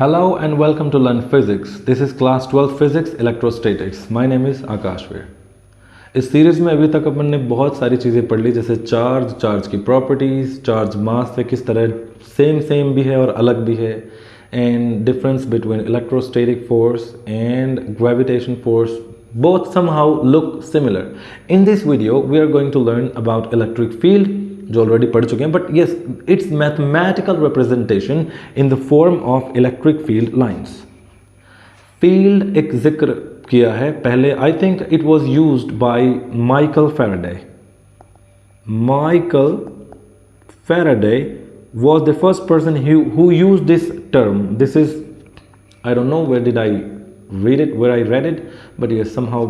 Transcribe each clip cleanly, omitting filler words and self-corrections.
Hello and welcome to Learn Physics. This is class 12 Physics Electrostatics. My name is Akash Veer. इस series में अभी तक अपन ने बहुत सारी चीज़ें पढ़ ली, जैसे चार्ज की प्रॉपर्टीज़, चार्ज मास से किस तरह सेम भी है और अलग भी है, and difference between electrostatic force and gravitation force, both somehow look similar. In this video we are going to learn about electric field, जो ऑलरेडी पढ़ चुके हैं, but yes it's mathematical representation in the form of electric field lines. Field एक जिक्र किया है पहले, I think it was used by Michael Faraday. Michael Faraday was the first person who used this term. This is, I don't know where did I read it, where I read it, but yes somehow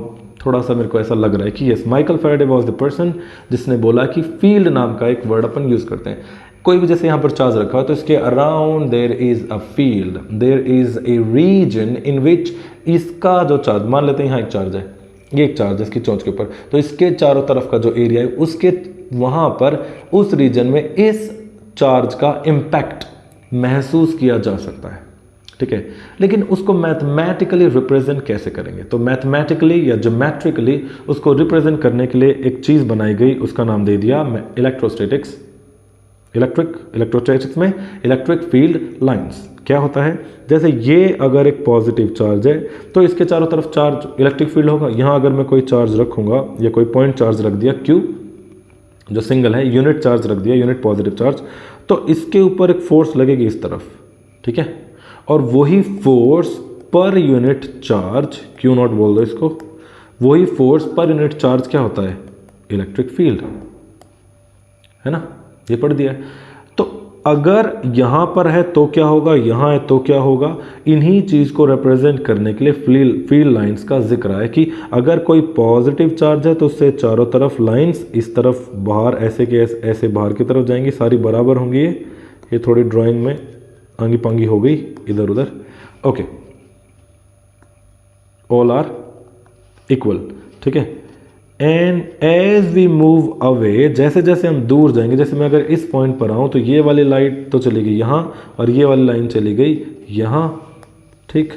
थोड़ा सा मेरे को ऐसा लग रहा है कि yes Michael Faraday was the person जिसने बोला कि फील्ड नाम का एक वर्ड अपन यूज़ करते हैं. कोई भी जैसे यहाँ पर चार्ज रखा हो तो इसके around there is a field, there is a region in which इसका जो चार्ज, मान लेते हैं यहाँ एक चार्ज है, ये एक चार्ज है इसकी चोंच के ऊपर, तो इसके चारों तरफ का जो एरिया है उसके वहाँ पर उस रीजन में इस चार्ज का इम्पैक्ट महसूस किया जा सकता है. ठीक है, लेकिन उसको मैथमेटिकली रिप्रेजेंट कैसे करेंगे? तो मैथमेटिकली या ज्योमेट्रिकली उसको रिप्रेजेंट करने के लिए एक चीज़ बनाई गई, उसका नाम दे दिया इलेक्ट्रोस्टैटिक्स. इलेक्ट्रोस्टैटिक्स में इलेक्ट्रिक फील्ड लाइंस क्या होता है, जैसे ये अगर एक पॉजिटिव चार्ज है तो इसके चारों तरफ चार्ज इलेक्ट्रिक फील्ड होगा. यहाँ अगर मैं कोई चार्ज रखूँगा या कोई पॉइंट चार्ज रख दिया Q जो सिंगल है, यूनिट चार्ज रख दिया, यूनिट पॉजिटिव चार्ज, तो इसके ऊपर एक फोर्स लगेगी इस तरफ. ठीक है, और वही force per unit charge, Q not बोल दो इसको, वही फोर्स पर यूनिट चार्ज क्या होता है? इलेक्ट्रिक फील्ड है ना, ये पढ़ दिया है. तो अगर यहां पर है तो क्या होगा, यहां है तो क्या होगा, इन्हीं चीज को रिप्रेजेंट करने के लिए फील्ड लाइंस का जिक्र है कि अगर कोई पॉजिटिव चार्ज है तो उससे चारों तरफ लाइंस इस तरफ बाहर ऐसे के ऐसे बाहर की तरफ जाएंगी, सारी बराबर होंगी. ये थोड़ी ड्राइंग में आंगी पांगी हो गई इधर उधर. Okay, all are equal. ठीक है, and as we move away, जैसे जैसे हम दूर जाएंगे, जैसे मैं अगर इस पॉइंट पर आऊं तो ये वाली लाइट तो चली गई यहां और ये वाली लाइन चली गई यहां. ठीक,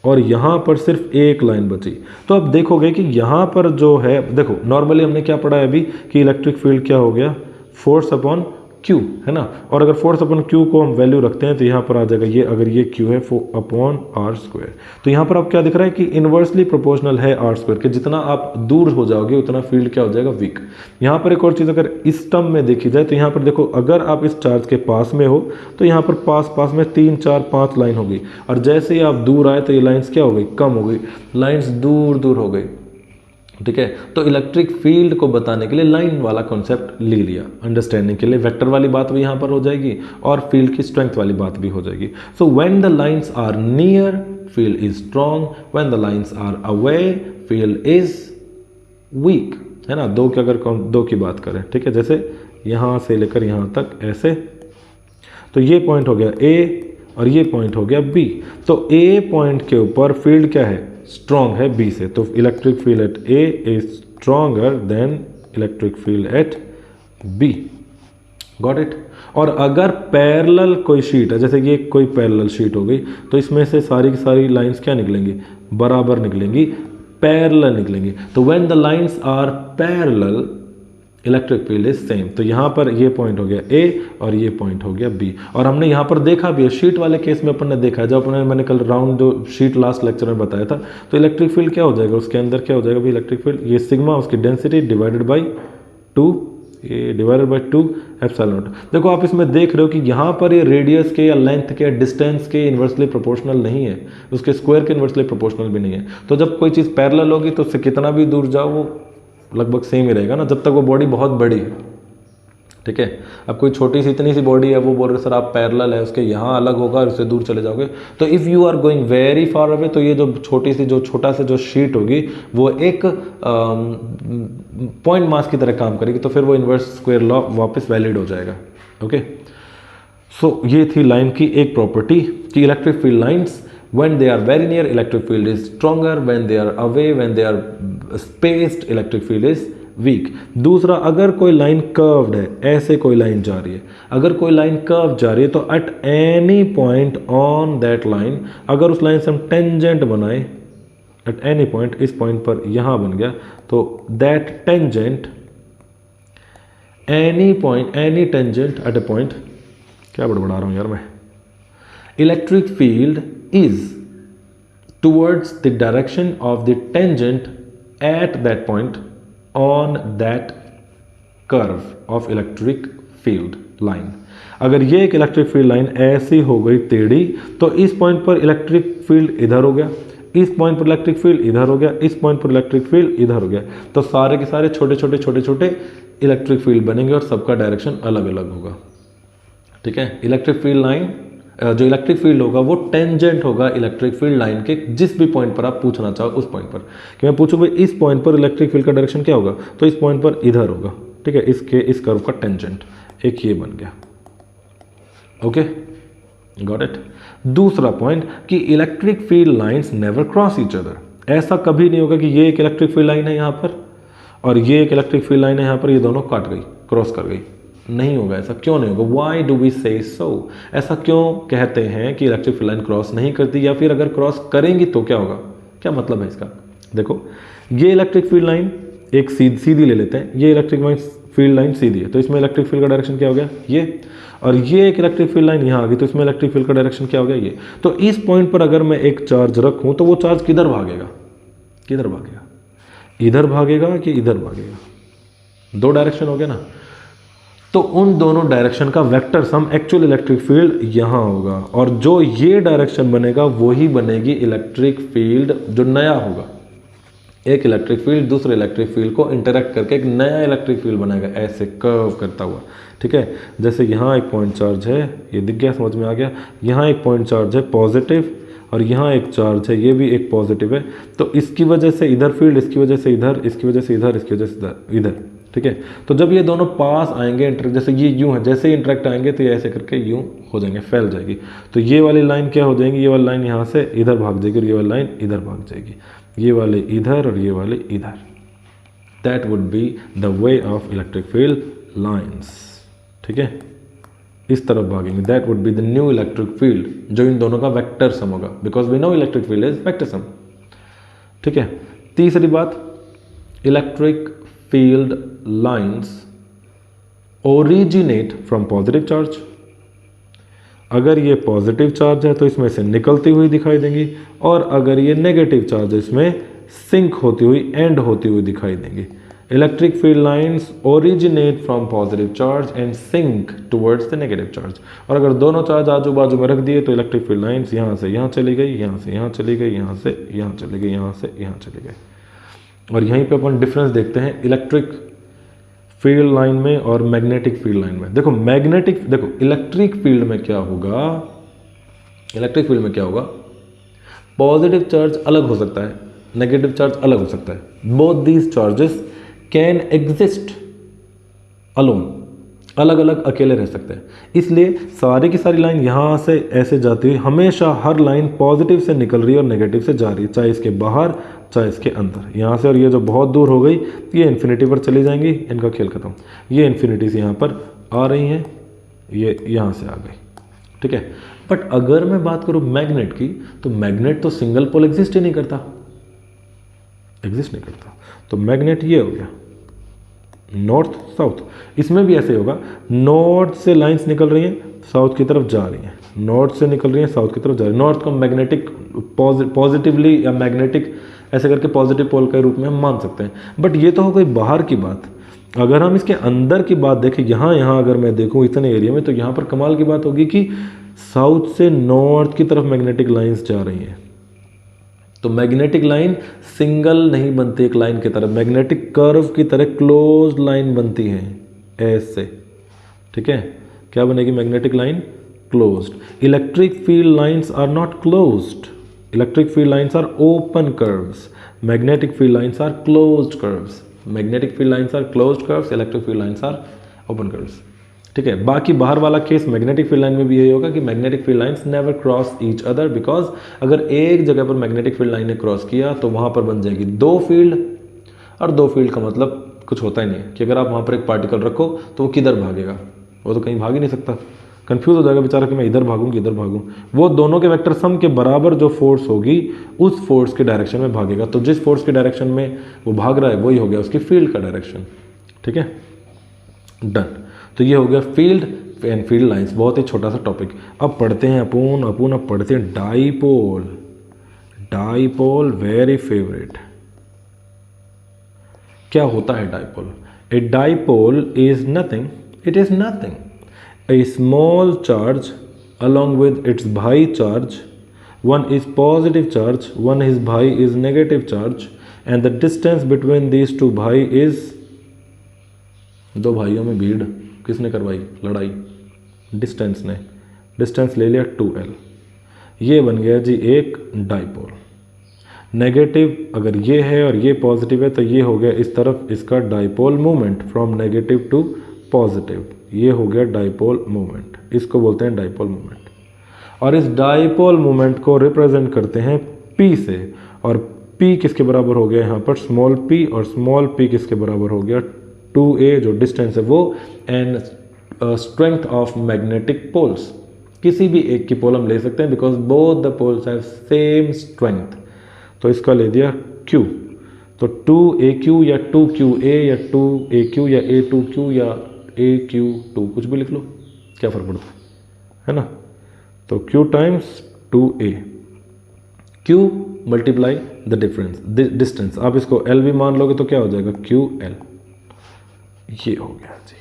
और यहां पर सिर्फ एक लाइन बची. तो अब देखोगे कि यहां पर जो है, देखो नॉर्मली हमने क्या पढ़ा है अभी कि इलेक्ट्रिक फील्ड क्या हो गया, फोर्स अपॉन Q है ना, और अगर फोर्स अपॉन Q को हम वैल्यू रखते हैं तो यहाँ पर आ जाएगा ये, अगर ये Q है अपॉन R स्क्वायर. तो यहाँ पर अब क्या दिख रहा है कि इन्वर्सली प्रोपोर्शनल है R स्क्वायर के, जितना आप दूर हो जाओगे उतना फील्ड क्या हो जाएगा, वीक. यहाँ पर एक और चीज़ अगर इस टर्म में देखी जाए तो यहाँ पर देखो, अगर आप इस चार्ज के पास में हो तो यहाँ पर पास में 3 4 5 लाइन हो गई, और जैसे ही आप दूर आए तो ये लाइन्स क्या हो गई, कम हो गई, लाइन्स दूर हो गई. ठीक है, तो इलेक्ट्रिक फील्ड को बताने के लिए लाइन वाला कॉन्सेप्ट ले लिया, अंडरस्टैंडिंग के लिए वेक्टर वाली बात भी यहाँ पर हो जाएगी और फील्ड की स्ट्रेंथ वाली बात भी हो जाएगी. So when the lines are near field is strong, when the lines are away field is weak. है ना, दो की बात करें. ठीक है, जैसे यहाँ से लेकर यहाँ तक ऐसे, तो ये पॉइंट हो गया A और ये पॉइंट हो गया B. तो A पॉइंट के ऊपर फील्ड क्या है, स्ट्रॉन्ग है B से, तो electric field eight A is stronger than electric field eight B. Got it. और अगर पैरेलल कोई शीट है, जैसे ये कोई पैरेलल शीट हो गई, तो इसमें से सारी की सारी लाइंस क्या निकलेंगी, बराबर निकलेंगी, पैरेलल निकलेंगी. तो when the lines are parallel electric field is same. तो यहाँ पर ये पॉइंट हो गया A और ये पॉइंट हो गया B. और हमने यहाँ पर देखा भी है, शीट वाले केस में अपन ने देखा है, जब मैंने कल राउंड जो शीट लास्ट लेक्चर में बताया था, तो इलेक्ट्रिक फील्ड क्या हो जाएगा, उसके अंदर क्या हो जाएगा भी इलेक्ट्रिक फील्ड, ये सिग्मा उसकी डेंसिटी डिवाइडेड बाई 2, ये डिवाइडेड बाई 2 एप्सिलॉन नॉट. देखो आप इसमें देख रहे हो कि यहाँ पर ये रेडियस के या लेंथ के या डिस्टेंस के इन्वर्सली प्रोपोर्शनल नहीं है, उसके स्क्वायर के इन्वर्सली प्रोपोर्शनल भी नहीं है. तो जब कोई चीज़ पैरेलल होगी तो उससे कितना भी दूर जाओ वो लगभग सेम ही रहेगा ना, जब तक वो बॉडी बहुत बड़ी है. ठीक है, अब कोई छोटी सी इतनी सी बॉडी है, वो बोल रहे सर आप पैरेलल है, उसके यहाँ अलग होगा और उससे दूर चले जाओगे, तो if you are going very far away, तो ये जो छोटा सा जो शीट होगी वो एक पॉइंट मास की तरह काम करेगी, तो फिर वो इन्वर्स स्क्वायर लॉ वापस वैलिड हो जाएगा. ओके, सो ये थी लाइन की एक प्रॉपर्टी कि electric field lines when they are very near electric field is stronger, when they are away, when they are spaced electric field is weak. दूसरा, अगर कोई लाइन कर्व्ड है, ऐसे कोई लाइन जा रही है, अगर कोई लाइन कर्व जा रही है तो eight any point on that line, अगर उस लाइन से हम टेंजेंट बनाए एट एनी पॉइंट, इस पॉइंट पर यहां बन गया, तो that tangent any point, any tangent at A point, क्या बड़बड़ा रहा हूं यार मैं, electric field is towards the direction of the tangent at that point on that curve of electric field line. अगर ये एक इलेक्ट्रिक फील्ड लाइन ऐसी हो गई टेढ़ी, तो इस पॉइंट पर इलेक्ट्रिक फील्ड इधर हो गया, इस पॉइंट पर इलेक्ट्रिक फील्ड इधर हो गया, इस पॉइंट पर इलेक्ट्रिक फील्ड इधर हो गया, तो सारे के सारे छोटे छोटे छोटे छोटे इलेक्ट्रिक फील्ड बनेंगे और सबका डायरेक्शन अलग अलग होगा। ठीक है, इलेक्ट्रिक फील्ड लाइन, जो इलेक्ट्रिक फील्ड होगा वो टेंजेंट होगा इलेक्ट्रिक फील्ड लाइन के जिस भी पॉइंट पर आप पूछना चाहो उस पॉइंट पर। कि मैं पूछूं भाई इस पॉइंट पर इलेक्ट्रिक फील्ड का डायरेक्शन क्या होगा, तो इस पॉइंट पर इधर होगा। ठीक है, इसके इस कर्व का टेंजेंट एक ये बन गया। Okay, got it. दूसरा पॉइंट कि electric field lines never cross each other. ऐसा कभी नहीं होगा कि ये एक इलेक्ट्रिक फील्ड लाइन है यहाँ पर और ये एक इलेक्ट्रिक फील्ड लाइन है यहाँ पर, ये दोनों काट गई, क्रॉस कर गई। नहीं होगा, ऐसा क्यों नहीं होगा? वाई डू वी से सो? ऐसा क्यों कहते हैं कि इलेक्ट्रिक फील्ड लाइन क्रॉस नहीं करती, या फिर अगर क्रॉस करेंगी तो क्या होगा? क्या मतलब है इसका? देखो, ये इलेक्ट्रिक फील्ड लाइन एक सीधी ले लेते हैं, ये इलेक्ट्रिक फील्ड लाइन सीधी है, तो इसमें इलेक्ट्रिक फील्ड का डायरेक्शन क्या हो गया? ये। और ये एक इलेक्ट्रिक फील्ड लाइन यहाँ आ गई, तो इसमें इलेक्ट्रिक फील्ड का डायरेक्शन क्या हो गया? ये। तो इस पॉइंट पर अगर मैं एक चार्ज रखूँ तो वो चार्ज किधर भागेगा? किधर भागेगा? इधर भागेगा कि इधर भागेगा? दो डायरेक्शन हो गया ना, तो उन दोनों डायरेक्शन का वेक्टर सम एक्चुअल इलेक्ट्रिक फील्ड यहाँ होगा, और जो ये डायरेक्शन बनेगा वही बनेगी इलेक्ट्रिक फील्ड जो नया होगा। एक इलेक्ट्रिक फील्ड दूसरे इलेक्ट्रिक फील्ड को इंटरेक्ट करके एक नया इलेक्ट्रिक फील्ड बनाएगा, ऐसे कर्व करता हुआ। ठीक है, जैसे यहाँ एक पॉइंट चार्ज है, ये दिख गया, समझ में आ गया। यहाँ एक पॉइंट चार्ज है पॉजिटिव, और यहाँ एक चार्ज है, ये भी एक पॉजिटिव है, तो इसकी वजह से इधर फील्ड, इसकी वजह से इधर, इसकी वजह से इधर, इसकी वजह से इधर। ठीक है, तो जब ये दोनों पास आएंगे, जैसे ये यूं है, जैसे ही इंटरेक्ट आएंगे तो ये ऐसे करके यूं हो जाएंगे, फैल जाएगी। तो ये वाली लाइन क्या हो जाएंगी? ये वाली लाइन यहाँ से इधर भाग जाएगी और ये वाली लाइन इधर भाग जाएगी, ये वाले इधर और ये वाले इधर। That would be the way of electric field lines. ठीक है, इस तरफ भागेंगे, that would be the new electric field, जो इन दोनों का वेक्टर सम होगा, because we know electric field is vector sum. ठीक है, तीसरी बात, electric field lines originate from positive charge. अगर ये पॉजिटिव चार्ज है तो इसमें से निकलती हुई दिखाई देंगी, और अगर ये नेगेटिव चार्ज है इसमें सिंक होती हुई, एंड होती हुई दिखाई देंगी। Electric field lines originate from positive charge and sink towards the negative charge. और अगर दोनों चार्ज आजू बाजू में रख दिए तो इलेक्ट्रिक फील्ड लाइन्स यहाँ से यहाँ चली गई, यहाँ से यहाँ चली गई, यहाँ से यहाँ चली गई, यहाँ से यहाँ चली गई। और यहीं पे अपन डिफरेंस देखते हैं इलेक्ट्रिक फील्ड लाइन में और मैग्नेटिक फील्ड लाइन में। देखो इलेक्ट्रिक फील्ड में क्या होगा, इलेक्ट्रिक फील्ड में क्या होगा, पॉजिटिव चार्ज अलग हो सकता है, नेगेटिव चार्ज अलग हो सकता है। Both these charges can exist alone, अलग अलग अकेले रह सकते हैं। इसलिए सारी की सारी लाइन यहाँ से ऐसे जाती हुई, हमेशा हर लाइन पॉजिटिव से निकल रही है और नेगेटिव से जा रही है, चाहे इसके बाहर चाहे इसके अंदर। यहाँ से, और ये जो बहुत दूर हो गई ये इन्फिनिटी पर चली जाएंगी, इनका खेल खत्म। ये इन्फिनिटी से यहाँ पर आ रही हैं, ये यहाँ से आ गई। ठीक है, बट अगर मैं बात करूँ मैग्नेट की, तो मैग्नेट तो सिंगल पोल एग्जिस्ट ही नहीं करता, एग्जिस्ट नहीं करता। तो मैग्नेट ये हो गया नॉर्थ साउथ। इसमें भी ऐसे होगा, नॉर्थ से लाइंस निकल रही हैं, साउथ की तरफ जा रही हैं, नॉर्थ से निकल रही हैं, साउथ की तरफ जा रही हैं। नॉर्थ को मैग्नेटिक पॉजिटिवली या मैग्नेटिक ऐसे करके पॉजिटिव पोल के रूप में हम मान सकते हैं। बट ये तो हो गई बाहर की बात। अगर हम इसके अंदर की बात देखें, यहाँ अगर मैं देखूँ इतने एरिया में, तो यहाँ पर कमाल की बात होगी कि साउथ से नॉर्थ की तरफ मैग्नेटिक लाइंस जा रही हैं। तो मैग्नेटिक लाइन सिंगल नहीं बनती एक लाइन की तरह, मैग्नेटिक कर्व की तरह क्लोज्ड लाइन बनती है ऐसे। ठीक है, क्या बनेगी magnetic line? Closed. Electric field lines are not closed, electric field lines are open curves, magnetic field lines are closed curves. Magnetic field lines are closed curves, electric field lines are open curves. ठीक है, बाकी बाहर वाला case magnetic field line में भी यही होगा कि magnetic field lines never cross each other, because अगर एक जगह पर मैग्नेटिक फील्ड लाइन ने क्रॉस किया तो वहां पर बन जाएगी दो फील्ड, और दो फील्ड का मतलब कुछ होता ही नहीं है कि अगर आप वहाँ पर एक पार्टिकल रखो तो वो किधर भागेगा, वो तो कहीं भाग ही नहीं सकता, कंफ्यूज हो जाएगा बेचारा कि मैं इधर भागूं कि इधर भागूं। वो दोनों के वेक्टर सम के बराबर जो फोर्स होगी उस फोर्स के डायरेक्शन में भागेगा। तो जिस फोर्स के डायरेक्शन में वो भाग रहा है वही हो गया उसकी फील्ड का डायरेक्शन। ठीक है, डन। तो ये हो गया फील्ड एंड फील्ड लाइंस, बहुत ही छोटा सा टॉपिक। अब पढ़ते हैं अब पढ़ते हैं डाइपोल। Dipole very favourite. क्या होता है dipole? A dipole is nothing, it is nothing, a small charge along with its pi charge, one is positive charge, one is pi is negative charge, and the distance between these two pi is, दो भाइयों में भीड़ किसने करवाई? लड़ाई, distance ने, distance ले लिया 2l, ये बन गया जी एक डाइपोल। नेगेटिव अगर ये है और ये पॉजिटिव है तो ये हो गया इस तरफ इसका dipole movement from negative to positive, ये हो गया डाइपोल मूवमेंट, इसको बोलते हैं डाइपोल मूवमेंट। और इस डाइपोल मूवमेंट को रिप्रेजेंट करते हैं P से, और P किसके बराबर हो गया यहाँ पर? स्मॉल p, और स्मॉल p किसके बराबर हो गया? 2a जो डिस्टेंस है वो, and strength of magnetic poles. किसी भी एक की पोल हम ले सकते हैं because both the poles have same strength, तो इसका ले दिया Q। तो 2aq या 2qa या 2aq या a2q या aq2, कुछ भी लिख लो, क्या फर्क पड़ता है ना। तो q times 2a, q multiply the difference distance, आप इसको l भी मान लोगे तो क्या हो जाएगा? ql। ये हो गया जी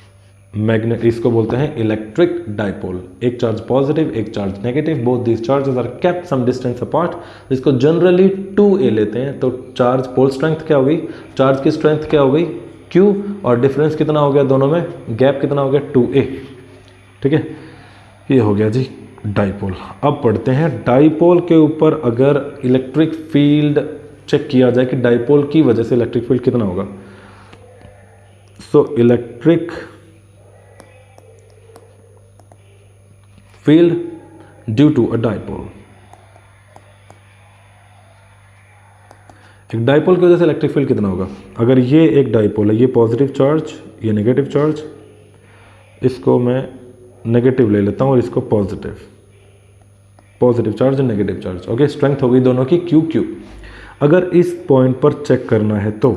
मैग्नेट, इसको बोलते हैं इलेक्ट्रिक डाइपोल। एक चार्ज पॉजिटिव, एक charge negative, both these charges are kept some distance apart, जिसको जनरली 2a लेते हैं। तो चार्ज पोल स्ट्रेंथ क्या हो गई? चार्ज की स्ट्रेंथ क्या हो गई? q, और डिफरेंस कितना हो गया दोनों में? गैप कितना हो गया? 2a। ठीक है, ये हो गया जी डाइपोल। अब पढ़ते हैं डाइपोल के ऊपर अगर इलेक्ट्रिक फील्ड चेक किया जाए कि डाइपोल की वजह से इलेक्ट्रिक फील्ड कितना होगा। So electric field due to a dipole, एक डाइपोल की वजह से इलेक्ट्रिक फील्ड कितना होगा? अगर ये एक डाइपोल है, ये पॉजिटिव चार्ज, ये नेगेटिव चार्ज, इसको मैं नेगेटिव ले लेता हूँ और इसको पॉजिटिव, पॉजिटिव चार्ज और नेगेटिव चार्ज। ओके, स्ट्रेंथ हो गई दोनों की QQ। अगर इस पॉइंट पर चेक करना है तो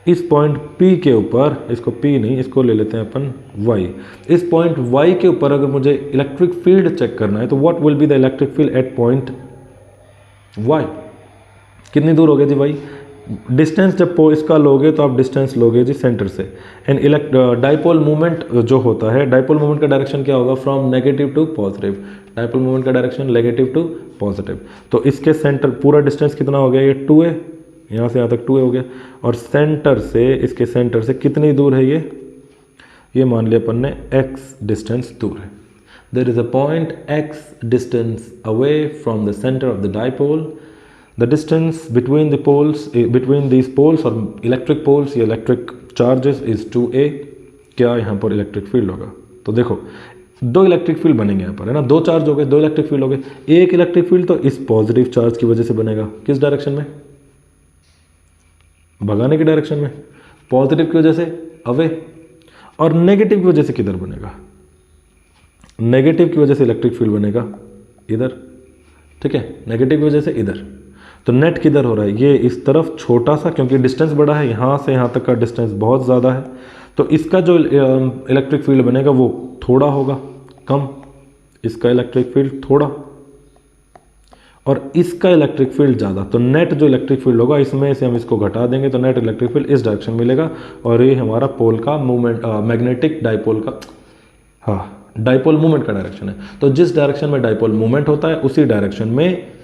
इस पॉइंट P के ऊपर, इसको P नहीं, इसको ले लेते हैं अपन Y, इस पॉइंट Y के ऊपर अगर मुझे इलेक्ट्रिक फील्ड चेक करना है तो what will be the electric field eight point Y? कितनी दूर हो गया जी Y? डिस्टेंस जब इसका लोगे तो आप डिस्टेंस लोगे जी सेंटर से, एंड डाइपोल मूवमेंट जो होता है, डाइपोल मूवमेंट का डायरेक्शन क्या होगा? From negative to positive, dipole movement का डायरेक्शन नेगेटिव टू पॉजिटिव। तो इसके सेंटर पूरा डिस्टेंस कितना हो गया? ये 2a, यहाँ से यहाँ तक 2a हो गया, और सेंटर से, इसके सेंटर से कितनी दूर है ये मान लिया अपन ने x डिस्टेंस दूर है। There is a point x distance away from the centre of the dipole, the distance between the poles, between these poles और इलेक्ट्रिक पोल्स या इलेक्ट्रिक चार्जेस इज 2a। क्या यहाँ पर इलेक्ट्रिक फील्ड होगा? तो देखो दो इलेक्ट्रिक फील्ड बनेंगे यहाँ पर, है ना, दो चार्ज हो गए, दो इलेक्ट्रिक फील्ड हो गए। एक इलेक्ट्रिक फील्ड तो इस पॉजिटिव चार्ज की वजह से बनेगा, किस डायरेक्शन में? भगाने की डायरेक्शन में। पॉजिटिव की वजह से अवे, और नेगेटिव की वजह से किधर बनेगा? नेगेटिव की वजह से इलेक्ट्रिक फील्ड बनेगा इधर। ठीक है, नेगेटिव की वजह से इधर। तो नेट किधर हो रहा है? ये इस तरफ छोटा सा, क्योंकि डिस्टेंस बड़ा है, यहाँ से यहाँ तक का डिस्टेंस बहुत ज़्यादा है, तो इसका जो इलेक्ट्रिक फील्ड बनेगा वो थोड़ा होगा कम, इसका इलेक्ट्रिक फील्ड थोड़ा, और इसका इलेक्ट्रिक फील्ड ज़्यादा। तो नेट जो इलेक्ट्रिक फील्ड होगा इसमें से हम इसको घटा देंगे तो नेट इलेक्ट्रिक फील्ड इस डायरेक्शन मिलेगा, और ये हमारा पोल का मूवमेंट, मैग्नेटिक डाइपोल का, हाँ, डाइपोल मूवमेंट का डायरेक्शन है। तो जिस डायरेक्शन में डाइपोल मूवमेंट होता है उसी डायरेक्शन में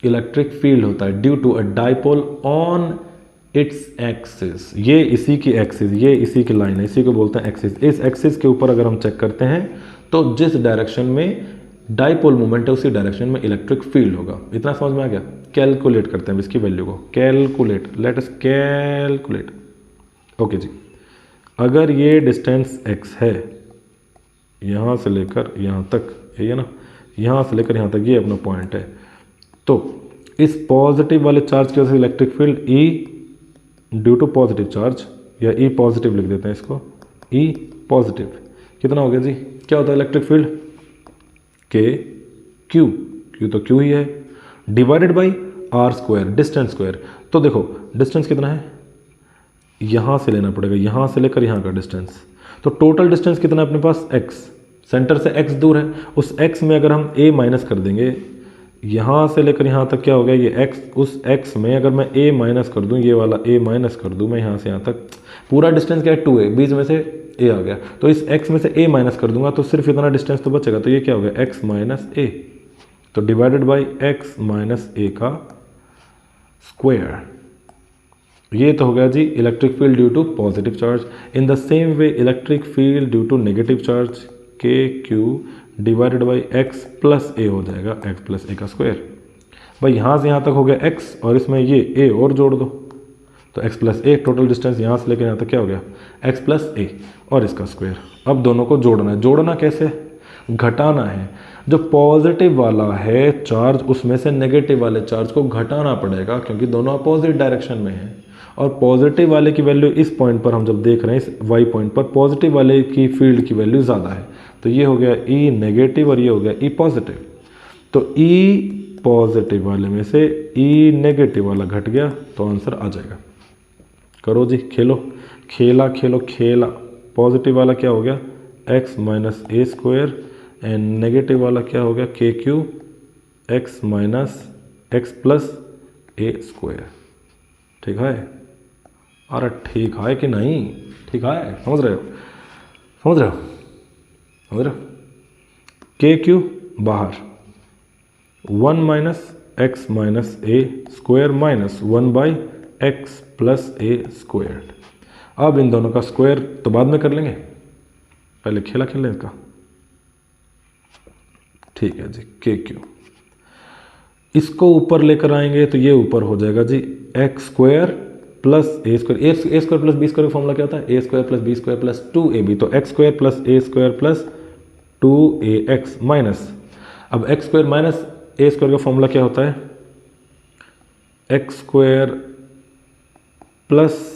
इलेक्ट्रिक फील्ड होता है, due to a dipole on its axis. ये इसी की एक्सिस, ये इसी की लाइन है, इसी को बोलते हैं एक्सिस। इस एक्सिस के ऊपर अगर हम चेक करते हैं तो जिस डायरेक्शन में डाइपोल मूवमेंट है उसी डायरेक्शन में इलेक्ट्रिक फील्ड होगा। इतना समझ में आ गया? कैलकुलेट करते हैं इसकी वैल्यू को, calculate, let us calculate. Okay जी, अगर ये डिस्टेंस x है, यहाँ से लेकर यहाँ तक, यही है ना, यहाँ से लेकर यहाँ तक ये अपना पॉइंट है, तो इस पॉजिटिव वाले चार्ज की वजह से electric field E due to positive charge, या ई पॉजिटिव लिख देते हैं इसको, ई पॉजिटिव, कितना हो गया जी, क्या होता है electric field, K Q, Q तो क्यू ही है, divided by R square, distance square. तो देखो डिस्टेंस कितना है, यहाँ से लेना पड़ेगा, यहाँ से लेकर यहाँ का डिस्टेंस, तो टोटल डिस्टेंस कितना है अपने पास, x, सेंटर से x दूर है, उस x में अगर हम a माइनस कर देंगे, यहाँ से लेकर यहाँ तक क्या हो गया, ये x, उस x में अगर मैं a माइनस कर दूँ, ये वाला a माइनस कर दूँ मैं यहाँ से यहाँ तक, पूरा डिस्टेंस क्या है 2a, बीच में से a आ गया, तो इस x में से a माइनस कर दूंगा तो सिर्फ इतना डिस्टेंस तो बचेगा, तो ये क्या हो गया x माइनस a, तो divided by x minus a का स्क्वायर। ये तो हो गया जी electric field due to positive charge. In the same way electric field due to negative charge, k q divided by x plus a हो जाएगा, x plus ए का square. भाई यहाँ से यहाँ तक हो गया x, और इसमें ये a और जोड़ दो, तो x प्लस ए, टोटल डिस्टेंस यहाँ से लेकर यहाँ तक क्या हो गया, x प्लस ए और इसका स्क्वायर। अब दोनों को जोड़ना है, जोड़ना कैसे, घटाना है, जो पॉजिटिव वाला है चार्ज उसमें से नेगेटिव वाले चार्ज को घटाना पड़ेगा, क्योंकि दोनों अपोजिट डायरेक्शन में हैं, और पॉजिटिव वाले की वैल्यू इस पॉइंट पर हम जब देख रहे हैं, इस y पॉइंट पर पॉजिटिव वाले की फील्ड की वैल्यू ज़्यादा है, तो ये हो गया E नेगेटिव और ये हो गया E पॉजिटिव, तो E पॉजिटिव वाले में से E नेगेटिव वाला घट गया, तो आंसर आ जाएगा। करो जी, खेलो, खेला खेलो खेला, पॉजिटिव वाला क्या हो गया x minus A square, and negative वाला क्या हो गया k q x minus x plus ए स्क्वायर। ठीक है, अरे ठीक है कि नहीं, ठीक है, समझ रहे हो, समझ रहे हो, समझ रहे हो, के क्यू बाहर, 1 minus x minus A square minus 1 by x plus A square. अब इन दोनों का स्क्वायर तो बाद में कर लेंगे, पहले खेला खेल लें इसका। ठीक है जी, के क्यू, इसको ऊपर लेकर आएंगे तो ये ऊपर हो जाएगा जी x square plus A square, a square plus b square का फॉर्मूला क्या होता है, ए square plus b square plus 2ab, तो एक्स स्क्वायर प्लस ए स्क्वायर प्लस 2ax माइनस, अब एक्स स्क्वायर माइनस ए स्क्वायर का फॉर्मूला क्या होता है, x square plus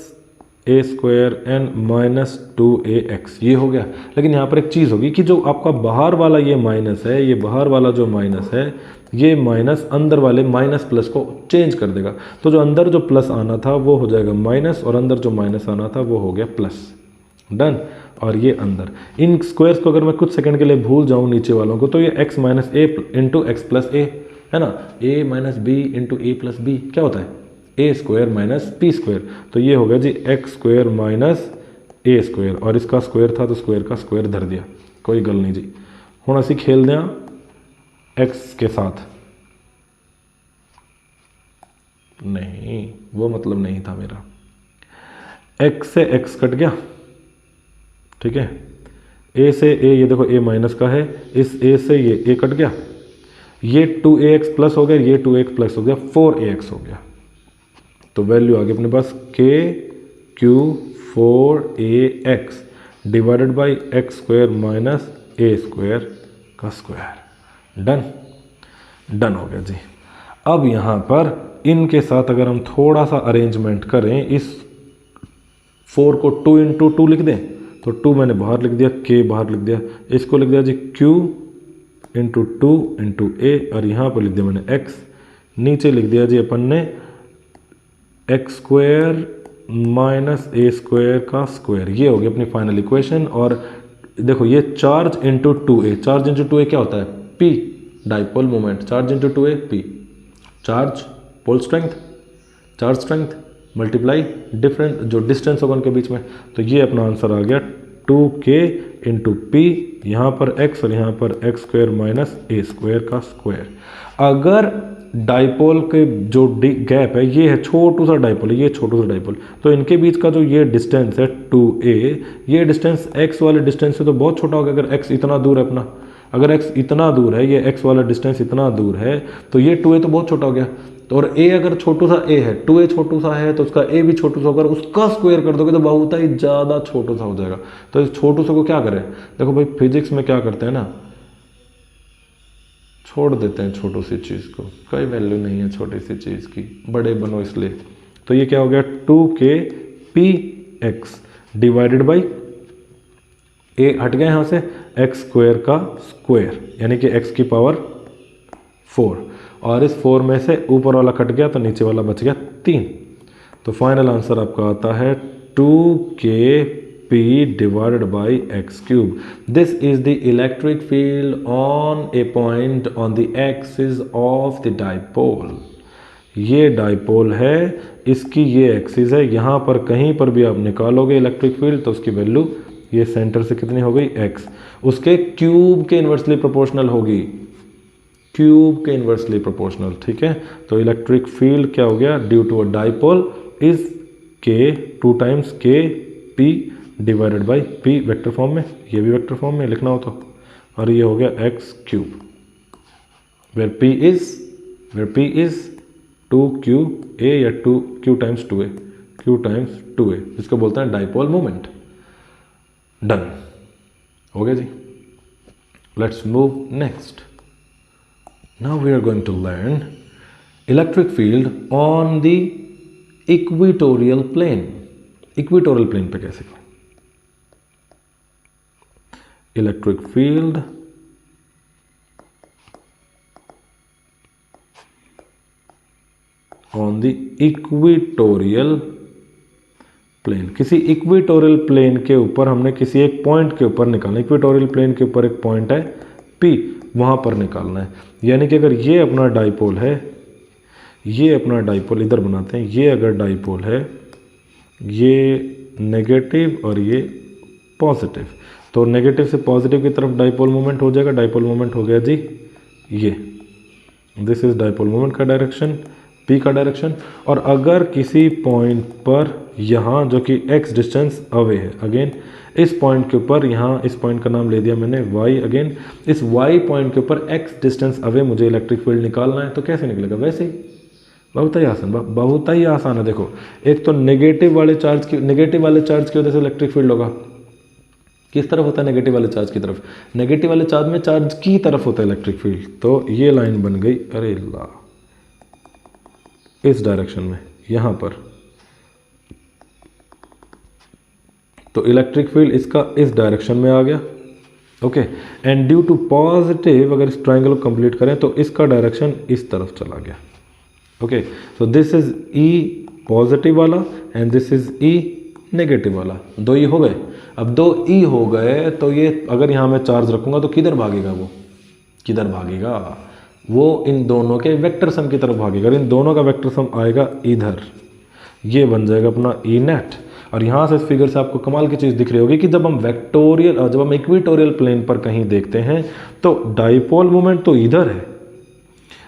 A square and minus 2ax, ये हो गया। लेकिन यहाँ पर एक चीज़ होगी कि जो आपका बाहर वाला ये माइनस है, ये बाहर वाला जो माइनस है, ये माइनस अंदर वाले माइनस प्लस को चेंज कर देगा, तो जो अंदर जो प्लस आना था वो हो जाएगा माइनस, और अंदर जो माइनस आना था वो हो गया प्लस। डन। और ये अंदर इन स्क्वायर्स को अगर मैं कुछ सेकंड के लिए भूल जाऊँ नीचे वालों को, तो ये x minus A into x plus A है ना, a minus B into A plus B क्या होता है, ए स्क्वायर माइनस पी स्क्वायर, तो ये हो गया जी एक्स स्क्वायर माइनस ए स्क्वायर, और इसका स्क्वायर था तो स्क्वायर का स्क्वायर धर दिया, कोई गल नहीं जी। हुण असीं खेलते हैं एक्स के साथ, नहीं वो मतलब नहीं था मेरा, एक्स से एक्स कट गया, ठीक है, ए से ए, ये देखो ए माइनस का है, इस ए से ये ए कट गया, ये 2ax प्लस हो गया, ये 2ax प्लस हो गया, 4ax हो गया, तो वैल्यू आ गई अपने पास के Q 4ax divided by x square minus A square का स्क्वायर। डन, डन हो गया जी। अब यहाँ पर इनके साथ अगर हम थोड़ा सा अरेंजमेंट करें, इस 4 को 2 इंटू 2 लिख दें, तो 2 मैंने बाहर लिख दिया, k बाहर लिख दिया, इसको लिख दिया जी q इंटू 2 इंटू ए, और यहाँ पर लिख दिया मैंने x, नीचे लिख दिया जी अपन ने एक्स स्क्वायर माइनस ए स्क्वायर का स्क्वायर। ये होगी अपनी फाइनल इक्वेशन। और देखो ये charge into 2a, charge into 2a क्या होता है, p dipole moment, charge into 2a p, charge pole strength, charge strength multiply different जो डिस्टेंस होगा उनके बीच में, तो ये अपना आंसर आ गया 2k इंटू पी, यहाँ पर x और यहाँ पर एक्स स्क्वायर माइनस ए स्क्वायर का स्क्वायर। अगर डाइपोल के जो गैप है ये है, छोटू सा डाइपोल है, ये छोटू सा डाइपोल, तो इनके बीच का जो ये डिस्टेंस है 2a, ये डिस्टेंस x वाले डिस्टेंस से तो बहुत छोटा होगा। अगर x इतना दूर है अपना, अगर x इतना दूर है, ये x वाला डिस्टेंस इतना दूर है, तो ये 2a तो बहुत छोटा हो गया। तो और a अगर छोटू सा a है, 2a छोटू सा है, तो उसका a भी छोटू सा होगा, उसका स्क्वायर कर दोगे तो बहुत ही ज़्यादा छोटू सा हो जाएगा। तो इस छोटू सा को क्या करें, देखो भाई फिजिक्स में क्या करते हैं ना, छोड़ देते हैं छोटू सी चीज़ को, कोई वैल्यू नहीं है छोटी सी चीज़ की, बड़े बनो इसलिए तो ये क्या हो गया 2kpx डिवाइडेड बाई ए हट गया यहाँ से एक्स स्क्वायर का स्क्वायर यानी कि x की पावर 4 और इस 4 में से ऊपर वाला कट गया तो नीचे वाला बच गया 3। तो फाइनल आंसर आपका आता है 2kp divided by x cube. This is the electric field on A point on the axis of the dipole. ये डाइपोल है, इसकी ये एक्सिस है, यहाँ पर कहीं पर भी आप निकालोगे इलेक्ट्रिक फील्ड तो उसकी वैल्यू ये सेंटर से कितनी हो गई x, उसके क्यूब के इन्वर्सली प्रोपोर्शनल होगी, क्यूब के इन्वर्सली प्रोपोर्शनल। ठीक है, तो इलेक्ट्रिक फील्ड क्या हो गया due to a dipole is k 2 times k p divided by p vector form में, ये भी वेक्टर फॉर्म में लिखना हो तो, और ये हो गया x cube where p is 2qa या 2q times 2a, q times 2a, इसको बोलते हैं डाइपोल मोमेंट। डन हो गया जी। Let's move next. Now we are going to learn electric field on the equatorial plane. Equatorial plane पे कैसे करें electric field on the equatorial plane. किसी इक्वेटोरियल प्लेन के ऊपर हमने किसी एक पॉइंट के ऊपर निकालना, इक्वेटोरियल प्लेन के ऊपर एक पॉइंट है P, वहां पर निकालना है। यानी कि अगर ये अपना डाइपोल है, ये अपना डाइपोल इधर बनाते हैं, ये अगर डाइपोल है, ये नेगेटिव और ये पॉजिटिव, तो नेगेटिव से पॉजिटिव की तरफ डाइपोल मोमेंट हो जाएगा। डाइपोल मोमेंट हो गया जी ये, दिस इज डाइपोल मोमेंट का डायरेक्शन, P का डायरेक्शन। और अगर किसी पॉइंट पर यहाँ जो कि x डिस्टेंस अवे है, अगेन इस पॉइंट के ऊपर, यहाँ इस पॉइंट का नाम ले दिया मैंने y, अगेन इस y पॉइंट के ऊपर x डिस्टेंस अवे मुझे इलेक्ट्रिक फील्ड निकालना है, तो कैसे निकलेगा? वैसे ही, बहुत ही आसान, बहुत ही आसान है। देखो, एक तो नेगेटिव वाले चार्ज की वजह से इलेक्ट्रिक फील्ड होगा। किस तरफ होता है? नेगेटिव वाले चार्ज की तरफ। नेगेटिव वाले चार्ज में चार्ज की तरफ होता है इलेक्ट्रिक फील्ड। तो ये लाइन बन गई, अरे अल्लाह, इस डायरेक्शन में, यहां पर। तो इलेक्ट्रिक फील्ड इसका इस डायरेक्शन में आ गया। Okay, and due to positive, अगर इस ट्राइंगल को कंप्लीट करें तो इसका डायरेक्शन इस तरफ चला गया। Okay, so this is E positive वाला and this is E negative वाला। 2 E हो गए। अब 2 E हो गए तो ये अगर यहाँ मैं चार्ज रखूंगा तो किधर भागेगा? वो किधर भागेगा? वो इन दोनों के वेक्टर सम की तरफ भागेगा। इन दोनों का वेक्टर सम आएगा इधर, ये बन जाएगा अपना E नेट। और यहाँ से इस फिगर से आपको कमाल की चीज़ दिख रही होगी कि जब हम इक्वेटोरियल प्लेन पर कहीं देखते हैं तो डाइपोल मोमेंट तो इधर है,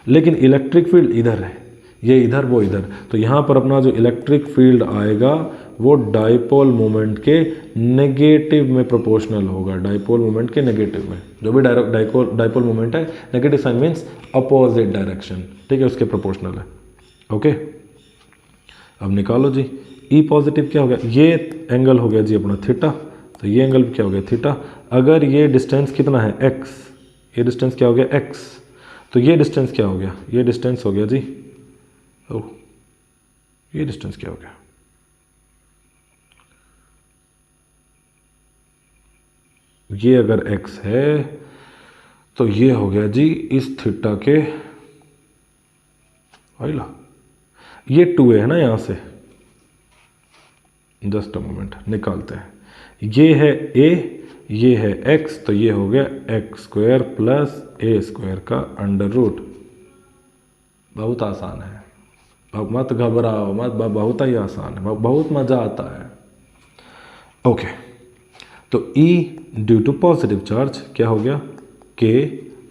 लेकिन इलेक्ट्रिक फील्ड इधर है, ये इधर वो इधर। तो यहाँ पर अपना जो इलेक्ट्रिक फील्ड आएगा वो डाइपोल मोमेंट के नेगेटिव में प्रोपोर्शनल होगा। डाइपोल मोमेंट के नेगेटिव में, जो भी डाइपोल मोमेंट है, negative sign means opposite direction, ठीक है, उसके प्रोपोर्शनल है। ओके, अब निकालो जी। E पॉजिटिव क्या हो गया? ये एंगल हो गया जी अपना थीटा, तो ये एंगल क्या हो गया? थीटा। अगर ये डिस्टेंस कितना है? x, ये डिस्टेंस क्या हो गया? x, तो ये डिस्टेंस क्या हो गया? ये डिस्टेंस हो गया जी, ओह, ये डिस्टेंस क्या हो गया? ये अगर x है तो ये हो गया जी इस थीटा के, आइला, ये 2a है ना, यहां से जस्ट अ मोमेंट निकालते हैं। ये है a, ये है x, तो ये हो गया x square plus a square का अंडर रूट। बहुत आसान है, अब मत घबराओ, मत, बहुत ही आसान है, बहुत मजा आता है। ओके, तो E due to positive charge क्या हो गया? K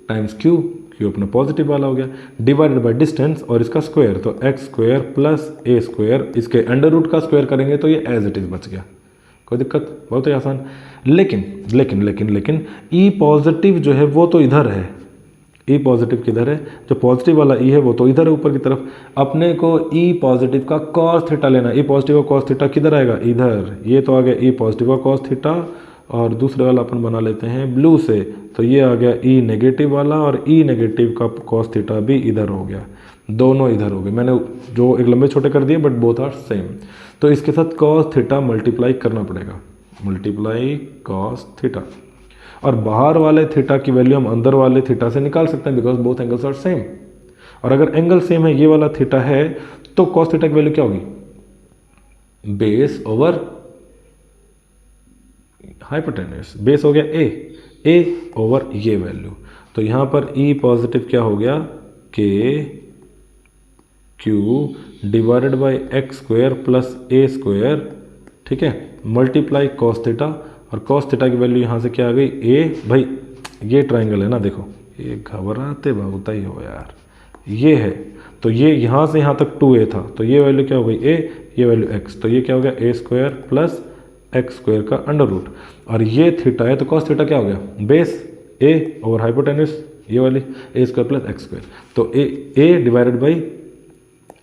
टाइम्स Q, Q अपना पॉजिटिव वाला हो गया, डिवाइडेड बाय डिस्टेंस और इसका स्क्वायर, तो x square plus a square, इसके अंडर रूट का स्क्वायर करेंगे तो ये एज इट इज बच गया। कोई दिक्कत? बहुत ही आसान। लेकिन लेकिन लेकिन लेकिन E पॉजिटिव जो है वो तो इधर है, E पॉजिटिव किधर है? जो पॉजिटिव वाला E है वो तो इधर है ऊपर की तरफ। अपने को E पॉजिटिव का कॉस थीटा लेना। E पॉजिटिव का कॉस थीटा किधर आएगा? इधर। ये तो आ गया E पॉजिटिव का कॉस थीटा, और दूसरे वाला अपन बना लेते हैं ब्लू से, तो ये आ गया E नेगेटिव वाला, और E नेगेटिव का कॉस थीटा भी इधर हो गया। दोनों इधर हो गए, मैंने जो एक लंबे छोटे कर दिए बट बोथ आर सेम। तो इसके साथ कॉस थीटा मल्टीप्लाई करना पड़ेगा, मल्टीप्लाई कॉस थीटा, और बाहर वाले थीटा की वैल्यू हम अंदर वाले थीटा से निकाल सकते हैं because both angles are same. और अगर एंगल सेम है, ये वाला थीटा है, तो कॉस थीटा की वैल्यू क्या होगी, बेस ओवर हाइपोटेन्यूस, बेस हो गया ए ओवर ये वैल्यू। तो यहां पर ई पॉजिटिव क्या हो गया, k q divided by x square plus A square, ठीक है, मल्टीप्लाई कॉस थीटा, और कॉस थीटा की वैल्यू यहाँ से क्या आ गई, ए, भाई ये ट्राइंगल है ना, देखो ये घबराते बहुत ही हो यार, ये है, तो ये यहाँ से यहाँ तक 2a था, तो ये वैल्यू क्या हो गई a, ये वैल्यू x, तो ये क्या हो गया a square plus x square का अंडर रूट, और ये थीटा है तो कॉस थीटा क्या हो गया, बेस a ओवर हाइपोटेन्यूस, ये वाली a square plus x square, तो a divided by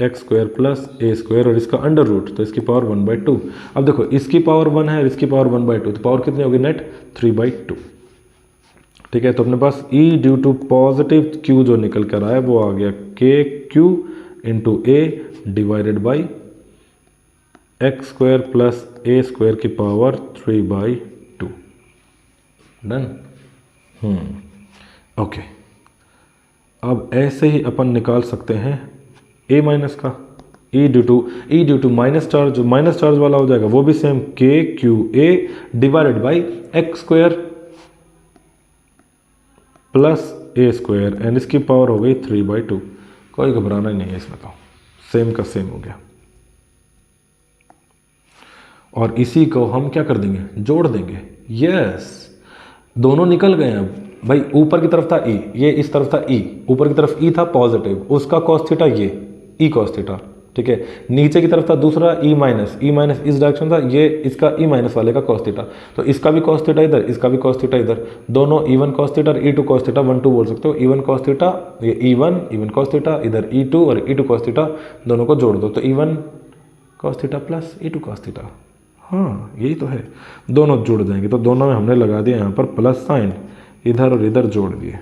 x square plus A square, और इसका अंडर रूट, तो इसकी पावर 1/2। अब देखो इसकी पावर 1 है और इसकी पावर 1/2, तो पावर कितनी होगी नेट 3/2, ठीक है। तो अपने पास E due to positive Q जो निकल कर आया वो आ गया KQ into A divided by x square plus A square की पावर 3/2, डन। ओके, अब ऐसे ही अपन निकाल सकते हैं ए माइनस का, ई ड्यू टू माइनस चार्ज, जो माइनस चार्ज वाला हो जाएगा वो भी same KQA divided by x square plus A square, and इसकी पावर हो गई 3/2। कोई घबराना ही नहीं है इसमें, तो सेम का सेम हो गया। और इसी को हम क्या कर देंगे, जोड़ देंगे, यस, दोनों निकल गए हैं। भाई ऊपर की तरफ था ई, ये इस तरफ था ई, ऊपर की तरफ ई था पॉजिटिव, उसका कॉस थीटा ये ई कॉस थीटा, ठीक है। नीचे की तरफ था दूसरा ई माइनस इस डायरेक्शन था, ये इसका ई माइनस वाले का कॉस थीटा, तो इसका भी कॉस थीटा इधर, इसका भी कॉस थीटा इधर, दोनों E1 कॉस थीटा और E2 कॉस थीटा, 1 2 बोल सकते हो, E1 कॉस थीटा, ये E1 कॉस थीटा, इधर E2 और E2 कॉस थीटा, दोनों को जोड़ दो तो E1 cos theta plus E2 cos theta, हाँ यही तो है, दोनों जुड़ जाएंगे। तो दोनों में हमने लगा दिया यहाँ पर प्लस साइन, इधर और इधर जोड़ दिए,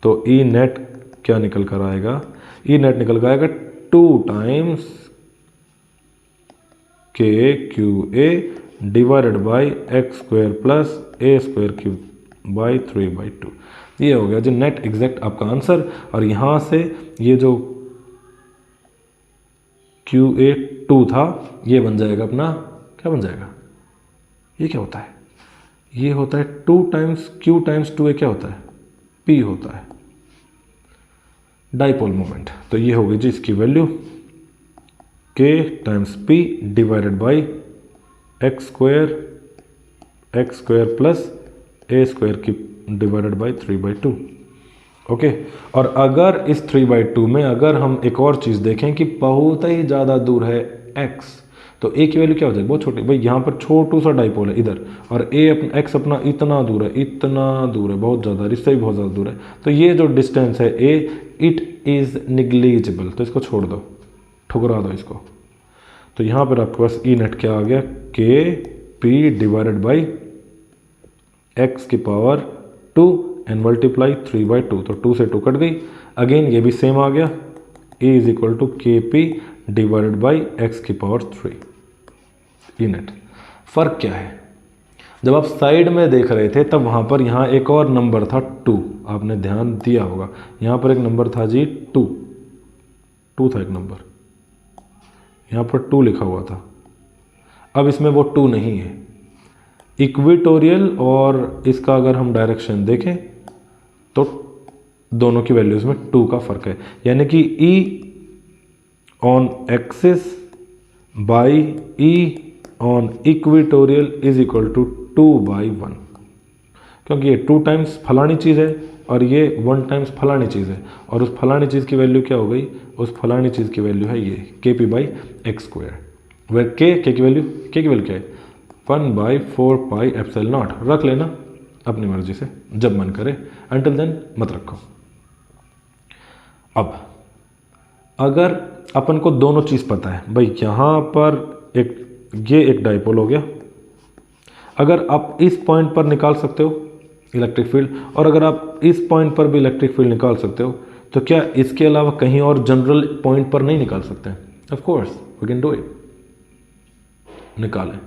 तो ई नेट क्या निकल कर आएगा, ई नेट निकल कर आएगा 2 times KQA divided by x square plus A square cube by 3/2। ये हो गया जो नेट एग्जैक्ट आपका आंसर। और यहाँ से ये जो QA2 था ये बन जाएगा अपना, क्या बन जाएगा, ये क्या होता है, ये होता है 2 टाइम्स Q टाइम्स 2A, क्या होता है, P होता है, डाइपोल मोमेंट। तो ये होगी जी इसकी value K times P divided by x square plus A square की डिवाइडेड बाई 3/2। ओके, और अगर इस 3/2 में अगर हम एक और चीज़ देखें कि बहुत ही ज़्यादा दूर है x, तो a की वैल्यू क्या हो जाएगी, बहुत छोटी, भाई यहाँ पर छोटू सा डाइपोल है इधर, और x अपना इतना दूर है, बहुत ज़्यादा, इससे भी बहुत ज़्यादा दूर है, तो ये जो डिस्टेंस है a, इट इज़ निग्लिजिबल, तो इसको छोड़ दो, ठुकरा दो इसको। तो यहाँ पर आपके पास ई नेट क्या आ गया, KP डिवाइडेड बाई एक्स की पावर 2 एंड मल्टीप्लाई 3/2, तो 2 से 2 कट गई, अगेन ये भी सेम आ गया, E is equal to KP divided by x की पावर 3 ई नेट। फर्क क्या है, जब आप साइड में देख रहे थे तब वहाँ पर यहाँ एक और नंबर था 2, आपने ध्यान दिया होगा, यहाँ पर एक नंबर था जी 2 था एक नंबर, यहाँ पर 2 लिखा हुआ था, अब इसमें वो 2 नहीं है। इक्वेटोरियल और इसका अगर हम डायरेक्शन देखें तो दोनों की वैल्यूज में 2 का फर्क है, यानी कि E on axis by E on equatorial is equal to 2/1, क्योंकि ये 2 टाइम्स फलानी चीज़ है और ये 1 टाइम्स फलानी चीज़ है, और उस फलानी चीज़ की वैल्यू क्या हो गई, उस फलानी चीज़ की वैल्यू है ये KP बाई एक्स स्क्वायर, वेर K की वैल्यू क्या है 1/4 पाई एप्सिलॉन नॉट, रख लेना अपनी मर्जी से जब मन करे, अंटिल देन मत रखो। अब अगर अपन को दोनों चीज़ पता है, भाई यहाँ पर ये एक डाइपोल हो गया, अगर आप इस पॉइंट पर निकाल सकते हो इलेक्ट्रिक फील्ड, और अगर आप इस पॉइंट पर भी इलेक्ट्रिक फील्ड निकाल सकते हो, तो क्या इसके अलावा कहीं और जनरल पॉइंट पर नहीं निकाल सकते हैं? Of course we can do it. निकालें।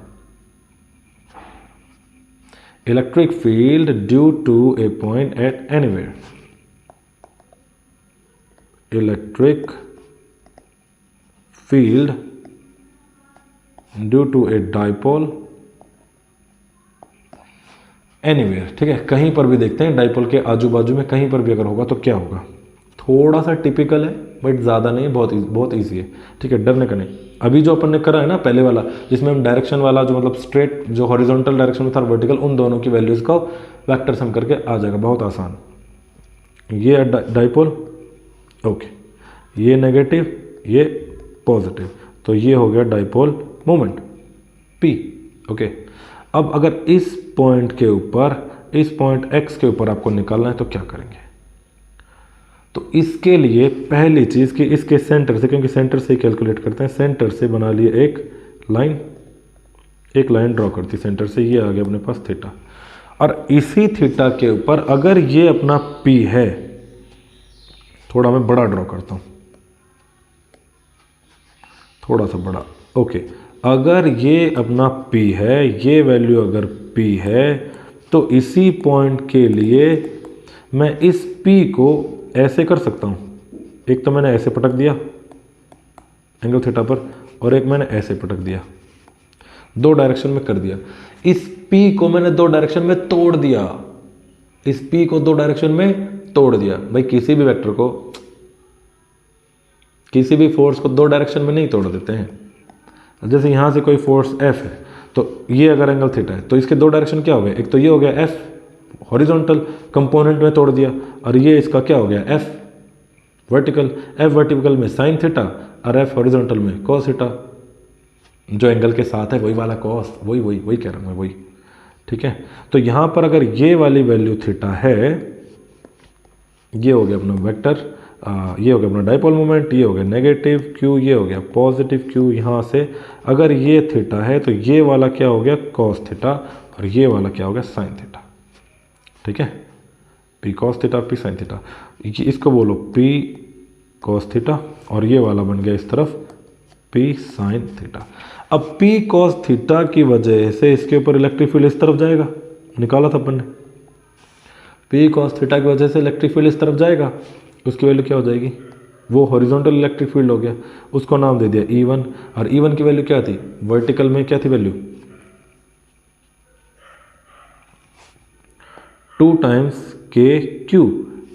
Electric field due to a point at anywhere. Electric field due to a dipole anywhere. ठीक है, कहीं पर भी देखते हैं, डाइपोल के आजू बाजू में कहीं पर भी अगर होगा तो क्या होगा। थोड़ा सा टिपिकल है बट ज़्यादा नहीं, बहुत ईजी है। ठीक है, डरने का नहीं। अभी जो अपन ने करा है ना पहले वाला, जिसमें हम डायरेक्शन वाला जो मतलब स्ट्रेट जो हॉरिजॉन्टल डायरेक्शन में था, वर्टिकल, उन दोनों की वैल्यूज़ को वेक्टर सम करके आ जाएगा, बहुत आसान। ये डाइपोल, ओके, ये नेगेटिव, ये पॉजिटिव, तो ये हो गया डाइपोल मोमेंट P। ओके, अब अगर इस पॉइंट के ऊपर, इस पॉइंट x के ऊपर आपको निकालना है तो क्या करेंगे? तो इसके लिए पहली चीज़ कि इसके सेंटर से, क्योंकि सेंटर से ही कैलकुलेट करते हैं, सेंटर से बना लिए एक लाइन ड्रॉ करती सेंटर से, ये आ गया अपने पास थीटा। और इसी थीटा के ऊपर अगर ये अपना P है, थोड़ा मैं बड़ा ड्रॉ करता हूँ, थोड़ा सा बड़ा, ओके, अगर ये अपना P है, ये वैल्यू अगर P है, तो इसी पॉइंट के लिए मैं इस P को ऐसे कर सकता हूँ। एक तो मैंने ऐसे पटक दिया एंगल थीटा पर, और एक मैंने ऐसे पटक दिया, दो डायरेक्शन में कर दिया। इस P को मैंने दो डायरेक्शन में तोड़ दिया, इस P को दो डायरेक्शन में तोड़ दिया। भाई किसी भी वेक्टर को, किसी भी फोर्स को दो डायरेक्शन में नहीं तोड़ देते हैं। जैसे यहाँ से कोई फोर्स F है, तो ये अगर एंगल थीटा है तो इसके दो डायरेक्शन क्या हो गए, एक तो ये हो गया F हॉरिजॉन्टल कंपोनेंट में तोड़ दिया, और ये इसका क्या हो गया F वर्टिकल। F वर्टिकल में साइन थीटा और F हॉरिजॉन्टल में कॉस थीटा, जो एंगल के साथ है वही वाला कॉस, वही कह रहा हूँ मैं, वही। ठीक है, तो यहाँ पर अगर ये वाली वैल्यू थीटा है, ये हो गया अपना वेक्टर, ये हो गया अपना डाइपोल मोमेंट, ये हो गया नेगेटिव Q, ये हो गया पॉजिटिव Q। यहाँ से अगर ये थीटा है तो ये वाला क्या हो गया कॉस थीटा, और ये वाला क्या हो गया साइन थीटा। ठीक है, P cos theta, P sine theta, इसको बोलो P कॉस थीटा, और ये वाला बन गया इस तरफ P साइन थीटा। अब P कॉस थीटा की वजह से इसके ऊपर इलेक्ट्रिक फील्ड इस तरफ जाएगा, निकाला था अपन ने। P कॉस थीटा की वजह से इलेक्ट्रिक फील्ड इस तरफ जाएगा, उसकी वैल्यू क्या हो जाएगी, वो हॉरिजॉन्टल इलेक्ट्रिक फील्ड हो गया, उसको नाम दे दिया E1। और E1 की वैल्यू क्या थी, वर्टिकल में क्या थी value, 2 times KQ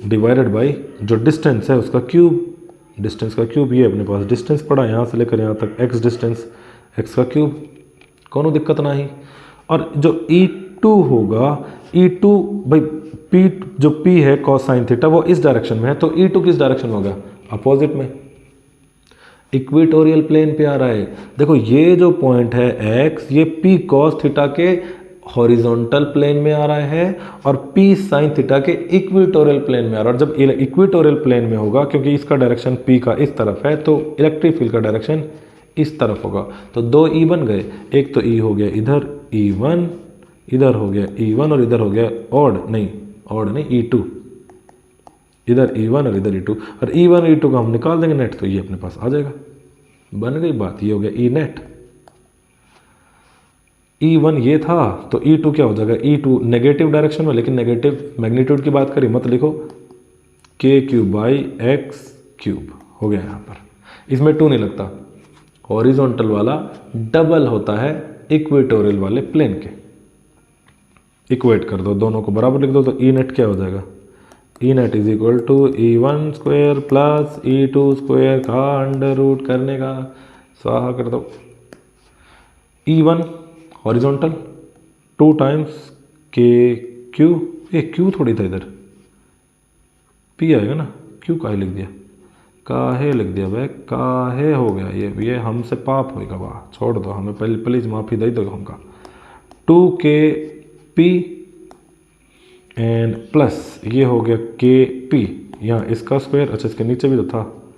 divided by जो डिस्टेंस है उसका क्यूब, डिस्टेंस का क्यूब। ये अपने पास डिस्टेंस पड़ा यहाँ से लेकर यहाँ तक x डिस्टेंस, x का क्यूब, कोनो दिक्कत नहीं। और जो E2 होगा, E2 भाई P जो P है कॉस साइन थीटा वो इस डायरेक्शन में है, तो E2 किस डायरेक्शन में होगा, अपोजिट में, इक्वेटोरियल प्लेन पे आ रहा है। देखो ये जो पॉइंट है x, ये P कॉस थीटा के हॉरिजॉन्टल प्लेन में आ रहा है, और P साइन थीटा के इक्वेटोरियल प्लेन में आ रहा है। और जब इक्वेटोरियल प्लेन में होगा, क्योंकि इसका डायरेक्शन P का इस तरफ है, तो इलेक्ट्रिक फील्ड का डायरेक्शन इस तरफ होगा। तो दो E बन गए, एक तो E हो गया इधर E1, इधर हो गया E1, और इधर हो गया ऑड नहीं E2, इधर E1 और इधर E2, और E1 और E2 का हम निकाल देंगे नेट, तो ये अपने पास आ जाएगा, बन गई बात। ये हो गया E नेट। E1 ये था, तो E2 क्या हो जाएगा, E2 नेगेटिव डायरेक्शन में, लेकिन नेगेटिव मैग्नीट्यूड की बात करी मत लिखो, KQ बाई एक्स क्यूब हो गया। यहाँ पर इसमें 2 नहीं लगता, हॉरिजॉन्टल वाला डबल होता है इक्वेटोरियल वाले प्लेन के। इक्वेट कर दो, दोनों को बराबर लिख दो, तो ई नेट क्या हो जाएगा, E net is equal to E1 square plus E2 square का अंडर रूट करने का स्वाहा कर दो। E1 हॉरिजॉन्टल 2 टाइम्स KQ, ये Q थोड़ी था इधर, P आएगा ना, Q काहे लिख दिया, काहे लिख दिया भाई, काहे हो गया ये हमसे पाप होएगा, वाह छोड़ दो, हमें पहले प्लीज़ माफ़ी दे दो हमका। 2KP एंड प्लस ये हो गया KP, यहाँ इसका स्क्वायर, अच्छा इसके नीचे भी तो था,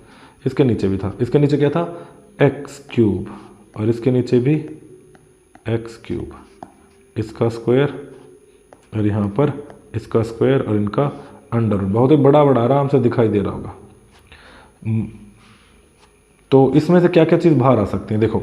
इसके नीचे भी था, इसके नीचे क्या था एक्स क्यूब, और इसके नीचे भी एक्स क्यूब, इसका स्क्वायर, और यहाँ पर इसका स्क्वायर और इनका अंडर रूट। बहुत ही बड़ा बड़ा आराम से दिखाई दे रहा होगा, तो इसमें से क्या क्या चीज़ बाहर आ सकती है, देखो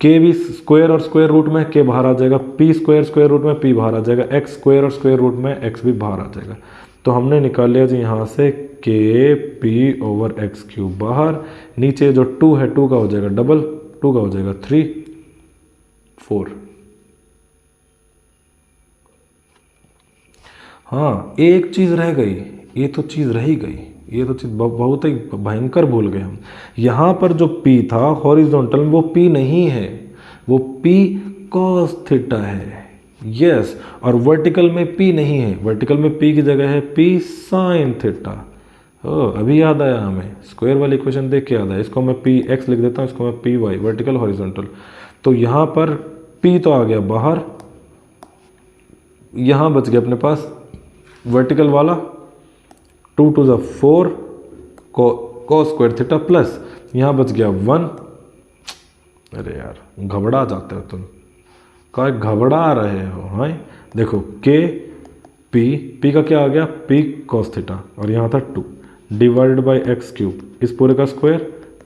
के भी स्क्वायर और स्क्वायर रूट में के बाहर आ जाएगा, पी स्क्वायर स्क्वायर रूट में पी बाहर आ जाएगा, एक्स स्क्वायर और स्क्वायर रूट में एक्स भी बाहर आ जाएगा। तो हमने निकाल लिया जी यहाँ से के पी ओवर एक्स क्यूब बाहर, नीचे जो 2 है 2 का हो जाएगा डबल, 2 का हो जाएगा 3 4। हाँ एक चीज़ रह गई, ये तो चीज़ रह ही गई, ये तो चीज़ बहुत ही भयंकर भूल गए हम। यहाँ पर जो P था हॉरिजॉन्टल में वो P नहीं है, वो P cos थीटा है। यस, और वर्टिकल में P नहीं है, वर्टिकल में P की जगह है P sin थीटा। अभी याद आया हमें, स्क्वायर वाली इक्वेशन देख के याद आया। इसको मैं पी एक्स लिख देता हूँ, इसको मैं पी वाई, वर्टिकल हॉरिजॉन्टल। तो यहाँ पर P तो आ गया बाहर, यहाँ बच गया अपने पास वर्टिकल वाला 2 to the 4 cos square theta plus यहाँ बच गया 1। अरे यार घबरा जाते हो तुम, क्या घबरा रहे हो? हाँ देखो के पी का क्या आ गया P cos थीटा, और यहाँ था 2 डिवाइडेड बाई एक्स क्यूब, इस पूरे का स्क्वायर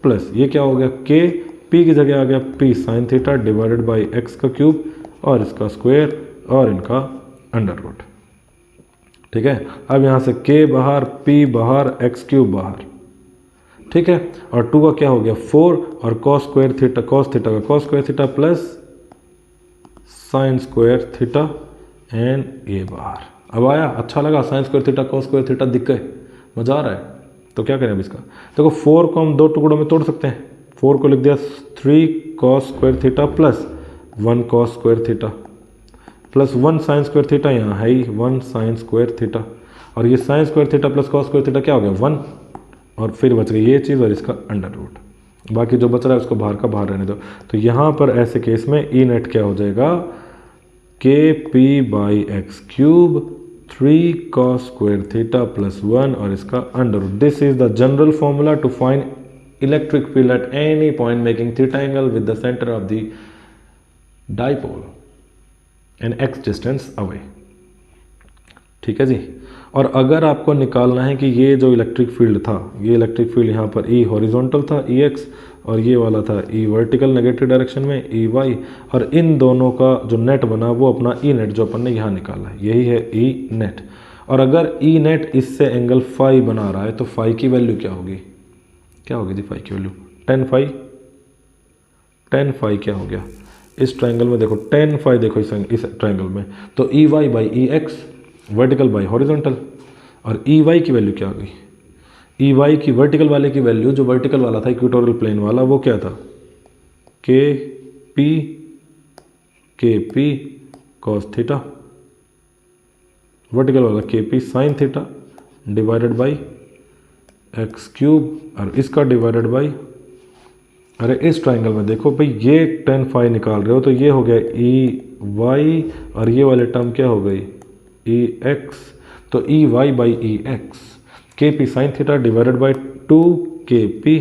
प्लस ये क्या हो गया के P की जगह आ गया P sin theta divided by x का क्यूब और इसका स्क्वायर और इनका अंडर रूट। ठीक है, अब यहाँ से k बाहर, p बाहर, एक्स क्यूब बाहर। ठीक है, और 2 का क्या हो गया 4 और cos square theta, cos theta का cos square theta plus sin square theta and ये बाहर। अब आया, अच्छा लगा, sin square theta cos square theta दिख गए, मज़ा आ रहा है। तो क्या करें अब इसका, देखो 4 को हम 2 टुकड़ों में तोड़ सकते हैं। 4 को लिख दिया 3 cos square theta plus 1 cos square theta plus 1 sine square theta, यहाँ है ही 1 साइन स्क्वायर थीटा, और ये sine square theta plus cos square theta क्या हो गया 1, और फिर बच गई ये चीज़ और इसका अंडर रूट। बाकी जो बच रहा है उसको बाहर का बाहर रहने दो। तो यहाँ पर ऐसे केस में ई नेट क्या हो जाएगा K P by x cube 3 cos square theta plus 1 और इसका under root. This is the general formula to find electric field at any point making theta angle with the centre of the dipole and x distance away. ठीक है जी, और अगर आपको निकालना है कि ये जो इलेक्ट्रिक फील्ड था, ये इलेक्ट्रिक फील्ड यहाँ पर ई हॉरिजॉन्टल था ई एक्स, और ये वाला था ई वर्टिकल नेगेटिव डायरेक्शन में ई वाई, और इन दोनों का जो नेट बना वो अपना ई नेट जो अपन ने यहाँ निकाला है, यही है ई नेट। और अगर ई नेट इससे एंगल फाई बना रहा है तो फाई की वैल्यू क्या होगी, क्या होगी जी फाई की value tan phi. tan phi क्या हो गया इस ट्रायंगल में, देखो tan फाई, देखो इस ट्रायंगल में तो E Y by E X vertical by horizontal, और ई वाई की वैल्यू क्या आ गई, ई वाई की वर्टिकल वाले की वैल्यू, जो वर्टिकल वाला था इक्वेटोरियल प्लेन वाला, वो क्या था के पी कॉस थीटा, वर्टिकल वाला के p sine theta divided by x cube, और इसका डिवाइडेड बाई, अरे इस ट्राइंगल में देखो भाई ये tan फाई निकाल रहे हो तो ये हो गया ई वाई, और ये वाले टर्म क्या हो गई ई एक्स, तो E Y by E x k p sine theta divided by 2 k p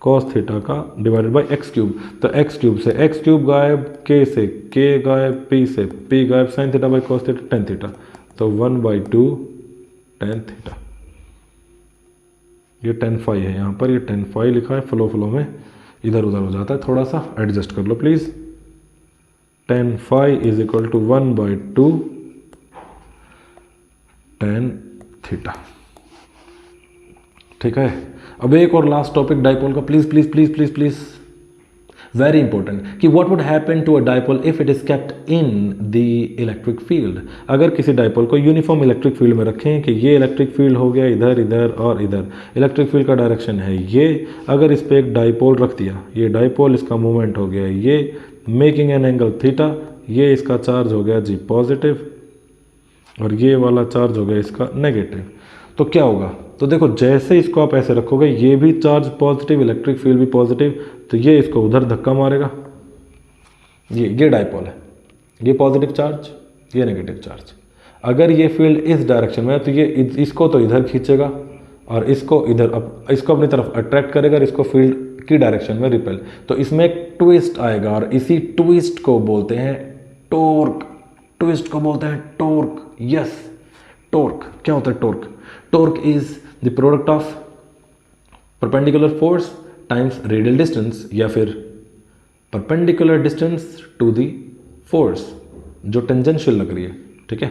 cos theta का डिवाइडेड बाई एक्स क्यूब। तो एक्स क्यूब से एक्स क्यूब गायब, के से के गायब, पी से पी गायब, sine theta by cos theta tan theta, तो 1/2 tan theta. ये tan फाई है, यहाँ पर ये tan फाई लिखा है, फ्लो में इधर उधर हो जाता है, थोड़ा सा एडजस्ट कर लो please. tan phi is equal to 1/2 tan theta. ठीक है, अब एक और लास्ट टॉपिक डाइपोल का, please please please please please, very important, कि what would happen to a dipole if it is kept in the electric field. अगर किसी dipole को यूनिफॉर्म इलेक्ट्रिक फील्ड में रखें कि ये इलेक्ट्रिक फील्ड हो गया इधर इधर और इधर, इलेक्ट्रिक फील्ड का डायरेक्शन है ये, अगर इस पर एक डाइपोल रख दिया, ये डाइपोल, इसका मूवमेंट हो गया ये, मेकिंग एन एंगल थीटा, ये इसका चार्ज हो गया जी पॉजिटिव, और ये वाला चार्ज हो गया इसका नेगेटिव, तो क्या होगा, तो देखो जैसे इसको आप ऐसे रखोगे ये भी चार्ज पॉजिटिव, इलेक्ट्रिक फील्ड भी पॉजिटिव, तो ये इसको उधर धक्का मारेगा, ये डाइपोल है, ये पॉजिटिव चार्ज, ये नेगेटिव चार्ज। अगर ये फील्ड इस डायरेक्शन में है तो ये इसको तो इधर खींचेगा और इसको इधर, इसको अपनी तरफ अट्रैक्ट करेगा और इसको फील्ड की डायरेक्शन में रिपेल। तो इसमें एक ट्विस्ट आएगा और इसी ट्विस्ट को बोलते हैं टॉर्क, ट्विस्ट को बोलते हैं टॉर्क। यस, टॉर्क क्या होता है, torque is the product of perpendicular force times radial distance, या फिर perpendicular distance to the force जो टेंजेंशियल लग रही है, ठीक है,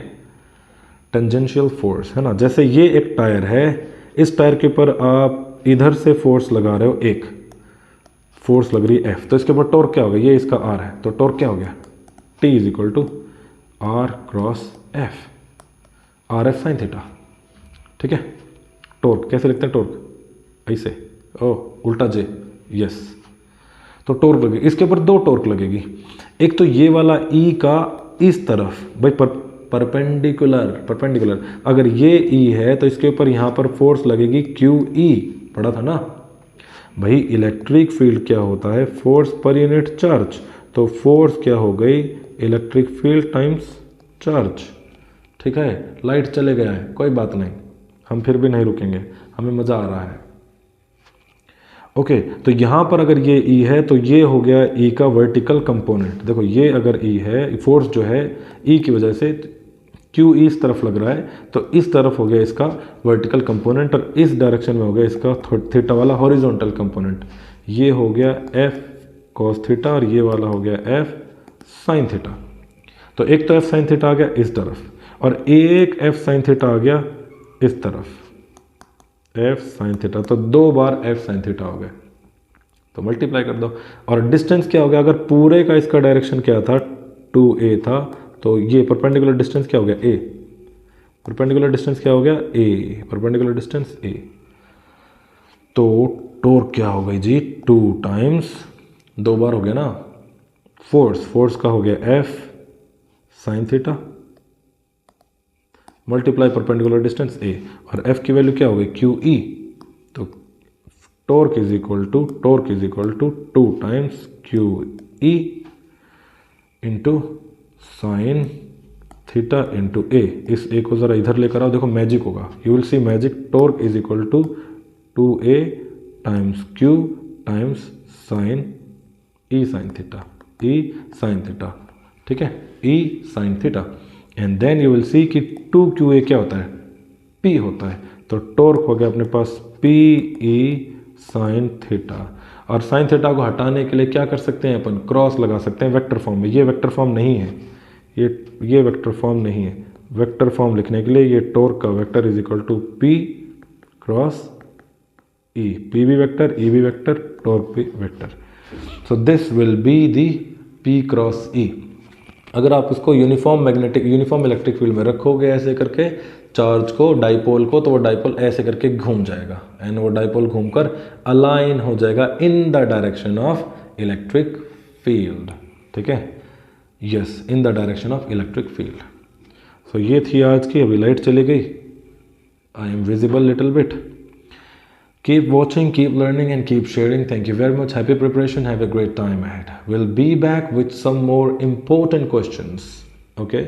टेंजेंशियल फोर्स है ना। जैसे ये एक टायर है, इस टायर के ऊपर आप इधर से फोर्स लगा रहे हो, एक फोर्स लग रही है F, तो इसके ऊपर टॉर्क क्या हो गया, ये इसका R है, तो टॉर्क क्या हो गया, T is equal to R cross F, R F sine theta, ठीक है। टॉर्क कैसे लिखते हैं, टॉर्क ऐसे, ओ उल्टा J, यस। तो टॉर्क लगेगी, इसके ऊपर दो टॉर्क लगेगी, एक तो ये वाला E का इस तरफ, भाई परपेंडिकुलर, अगर ये E है तो इसके ऊपर यहाँ पर फोर्स लगेगी QE, पढ़ा था ना भाई। इलेक्ट्रिक फील्ड क्या होता है, फोर्स पर यूनिट चार्ज, तो फोर्स क्या हो गई, इलेक्ट्रिक फील्ड टाइम्स चार्ज, ठीक है। लाइट चले गया है, कोई बात नहीं, हम फिर भी नहीं रुकेंगे, हमें मज़ा आ रहा है। ओके, तो यहाँ पर अगर ये E है तो ये हो गया E का वर्टिकल कंपोनेंट। देखो ये अगर E है, फोर्स जो है E की वजह से QE इस तरफ लग रहा है, तो इस तरफ हो गया इसका वर्टिकल कंपोनेंट, और इस डायरेक्शन में हो गया इसका थीटा वाला हॉरिजॉन्टल कंपोनेंट। ये हो गया F cos थीटा और ये वाला हो गया F sin थीटा। तो एक तो F sin थीटा आ गया इस तरफ, और एक F sin थीटा आ गया इस तरफ, F sin थीटा, तो दो बार F sin थीटा हो गया, तो मल्टीप्लाई कर दो। और डिस्टेंस क्या हो गया, अगर पूरे का इसका डायरेक्शन क्या था, 2a था, तो ये परपेंडिकुलर डिस्टेंस क्या हो गया, a, परपेंडिकुलर डिस्टेंस क्या हो गया, a, परपेंडिकुलर डिस्टेंस a। तो टॉर्क क्या हो गई जी, 2 टाइम्स, दो बार हो गया ना, फोर्स का हो गया F sin theta multiply perpendicular distance a, और F की वैल्यू क्या हो गई, QE, तो torque is equal to 2 times QE into sine theta into a। इस a को ज़रा इधर लेकर आओ, देखो मैजिक होगा, you will see magic. Torque is equal to 2a times Q times sine E sine theta, E sine theta, ठीक है, E sine theta. And then you will see कि 2QA क्या होता है, P होता है, तो टॉर्क हो गया अपने पास PE साइन थीटा। और साइन थीटा को हटाने के लिए क्या कर सकते हैं अपन, क्रॉस लगा सकते हैं वेक्टर फॉर्म में। ये वेक्टर फॉर्म नहीं है, ये वेक्टर फॉर्म नहीं है। वेक्टर फॉर्म लिखने के लिए ये टॉर्क का vector is equal to P cross E, P भी वेक्टर, E भी वेक्टर, टॉर्क भी vector. So this will be the P cross E। अगर आप उसको यूनिफॉर्म इलेक्ट्रिक फील्ड में रखोगे ऐसे करके चार्ज को, डाइपोल को, तो वो डाइपोल ऐसे करके घूम जाएगा, एंड वो डाइपोल घूमकर अलाइन हो जाएगा in the direction of electric field, ठीक है, yes, in the direction of electric field. So ये थी आज की, अभी लाइट चली गई, I am visible little bit. Keep watching, keep learning, and keep sharing. Thank you very much. Happy preparation. Have a great time ahead. We'll be back with some more important questions, okay,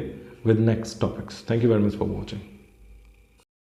with next topics. Thank you very much for watching.